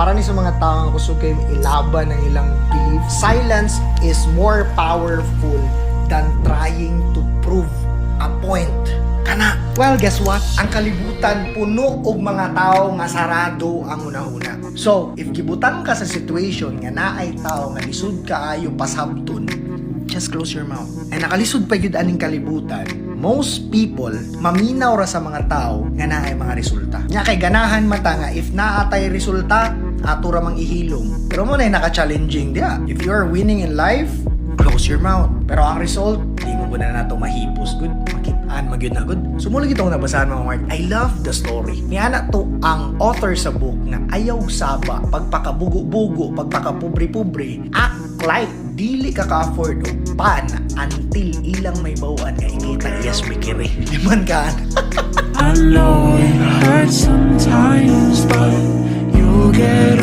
para ni sa mga tao nga gusto kayo ilaban ng ilang belief, silence is more powerful than trying to prove a point. Kana. Well, guess what? Ang kalibutan puno og mga tao nga sarado ang una-una. So, if gibutan ka sa situation nga naay tao nga lisod kaayo pasabton, just close your mouth. And nakalisod pa yun aning kalibutan, most people, maminaw ra sa mga tao nga naay mga resulta. Nya kay ganahan mata nga, if naatay resulta, ato ra mang ihilom. Pero mo na naka-challenging dia. If you are winning in life, close your mouth. Pero ang result, di mo ba na nato mahipos, good? Makitaan, magyud na, good? Sumulig itong nabasahan mga Mark. I love the story. Niya na to ang author sa book nga ayaw saba, pagpakabugo-bugo, pagpakapubri-pubri, act like dili ka ka-afford o pan until ilang may bawaan nga ikita iyas mikiri. Liman ka. I know it hurts sometimes, but you'll get